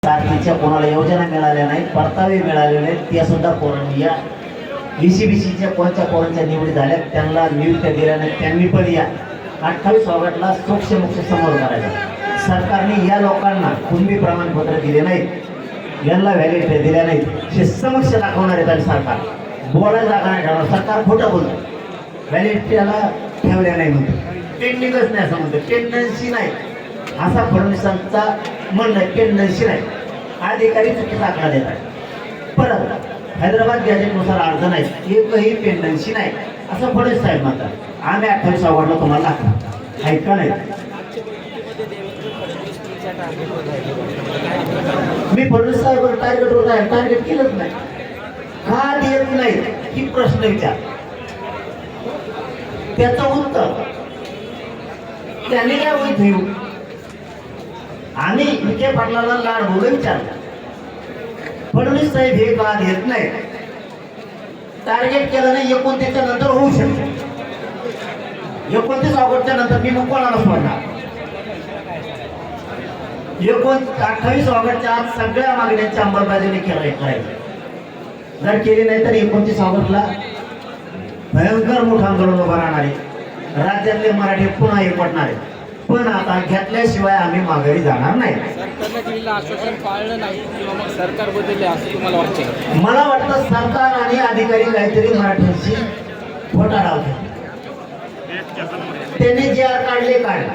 साथीच्या कोणाला योजना मिळाल्या नाही, परतावे मिळाले नाहीत, त्या सुद्धा पोरांनी या ECBCच्या कोणत्या पोरांच्या निवडी झाल्या त्यांना नियुक्त्या दिल्या नाही, त्यांनी पण या 28 ऑगस्टला सोक्षमुक्ष समोर करायचा. सरकारने या लोकांना कुणबी प्रमाणपत्र दिले नाहीत, यांना व्हॅलिडिटी दिल्या नाहीत, हे समक्ष दाखवणार आहेत. आणि सरकार बोलायला जागा नाही ठेवणार, सरकार खोटं बोलतं. व्हॅलिडिटीला ठेवल्या नाही म्हणतो, पेंडिंगच नाही असं म्हणतो, टेंडन्सी नाही असा फडणवीसांचा म्हणणं आहे. टेंडन्सी नाही, अधिकारी चुकीचा आकडा देत आहे. परत हैदराबाद गॅजेटनुसार अर्ज नाही, एकही पेंडन्सी नाही असं फडणवीस साहेब म्हणतात. आम्ही 28 ऑगस्टला तुम्हाला दाखवू, ऐका नाही. मी फडणवीस साहेब टार्गेटवर नाही, टार्गेट केलंच नाही, का देत नाही ही प्रश्न विचार. त्याचं उत्तर त्यांनी काय होईल देऊ. आम्ही विखे पाटलाला लाड बोलून विचारलं, फडणवीस साहेब हे का देत नाही. टार्गेट केलं नाही, 29च्या नंतर होऊ शकते. 29 ऑगस्टच्या नंतर मी मग कोणाला सोडणार. 28 ऑगस्टच्या आज सगळ्या मागण्यांची अंमलबजावणी करायची. जर केली नाही तर 29 ऑगस्टला भयंकर मोठं आंदोलन उभं राहणार आहे. राज्यातले मराठी पुन्हा एकवटणार आहे. पण आता घेतल्याशिवाय आम्ही माघारी जाणार नाही. सरकारने दिलेलं आश्वासन पाळलं नाही किंवा मग सरकार बदलले असं तुम्हाला वाटतं? मला वाटतं सरकार आणि अधिकारी काहीतरी मराठ्यांशी खोटा डावतात. त्यांनी जे आर काढले काढले,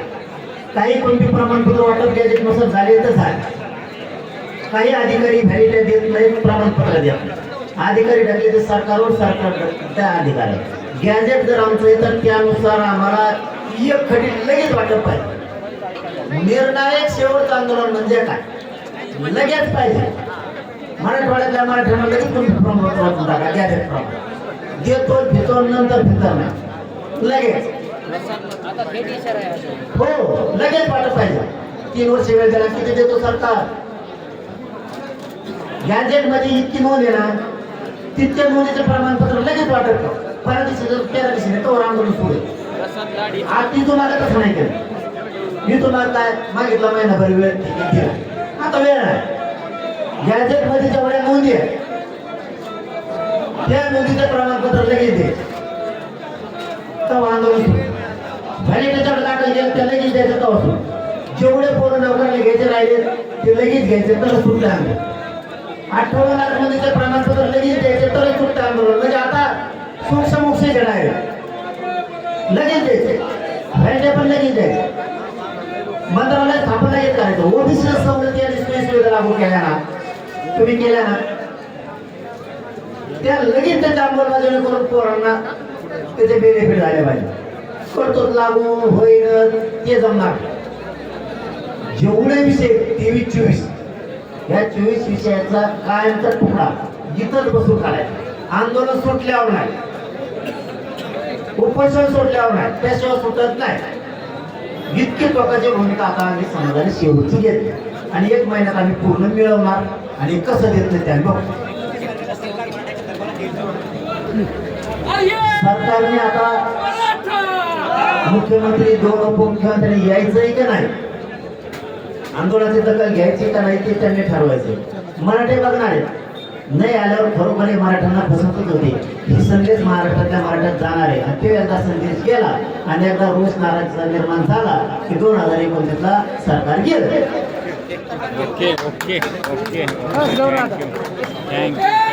काही कोणते प्रमाणपत्र वाटप गॅजेटनुसार झाले तर झाले. काही अधिकारी व्हॅलिडिटी देत नाहीत, प्रमाणपत्र देत नाही. अधिकारी टाकले तर सरकारवर, सरकार त्या अधिकारी गॅजेट जर आमचं येतं त्यानुसार आम्हाला एक खडी लगेच वाटप पाहिजे. निर्णायक शेवटचं आंदोलन म्हणजे काय, लगेच पाहिजे. मराठवाड्यातल्या मराठ्यांना लगेच कोणतं प्रमाणपत्र वाचून टाका, गॅजेट प्रमाण देतो फितो नंतर फितर नाही, लगेच. हो, लगेच वाटप पाहिजे. 3 वर्ष वेळ द्यायला किती देतो सरकार. गॅजेट मध्ये इतकी नोंद आहे ना, तितक्या नोंदीचं प्रमाणपत्र लगेच वाटप कर. 13 दिवशी तो आंदोलन सुरू. आज ती तुम्हाला कसं नाही केलं. मी तुम्हाला काय मागितला महिनाभर वेळ दिला, आता वेळ आहे. गॅजेट मध्ये जेवढ्या नोंदी आहे त्या नोंदीचं प्रमाणपत्र लगेच दे, तो आंदोलन सुरू. व्हॅलिडिटीच्या दाखल केलं त्या लगेच द्यायचं तो असो. जेवढे पोरं नोकरीला घ्यायचे राहिले ते लगेच घ्यायचे, तर सुटले आंदोलन. 58 लाख नोंदीचे प्रमाणपत्र लगेच द्यायचे, तर सुटले आंदोलन. म्हणजे आता सूक्ष्म घेणार आहे, लगेच द्यायचे. व्हॅलिडिटी पण लगेच द्यायचे. मंत्रालय स्थापन लगेच करायचं. ओबीसी सवलती आणि सोयी सुविधा लागू केल्या ना, तुम्ही केल्या ना, त्या लगेच त्याच्या अंमलबजावणी करून पोरांना त्याचे बेनिफिट झाले पाहिजे. करतो लागू होईल ते जमणार. जेवढे विषय 23-24 या 24 विषयाचा कायमचा तुकडा इथंच बसून काढायचा. आंदोलन सुटल्यावर नाही, उपोषण सोडल्यावर नाही, त्याशिवाय सुटत नाही. इतकी टोकाची भूमिका आता आम्ही समाजाने शेवटची घेतली आणि 1 महिन्यात आम्ही पूर्ण मिळवणार. आणि कसं देत नाही त्याने बघ. सरकारने आता मुख्यमंत्री 2 उपमुख्यमंत्री यायचंय का नाही, आंदोलनाची दखल घ्यायची का नाही ते त्यांनी ठरवायचे. मराठी बघणार आहेत, नाही आल्यावर खरोखर मराठ्यांना फसवतच होते. ही संदेश महाराष्ट्रातल्या मराठ्यात जाणार आहे. आणि ते एकदा संदेश गेला आणि एकदा रोष नाराजचा निर्माण झाला की 2029ला सरकार गेलं. Okay okay okay thank you.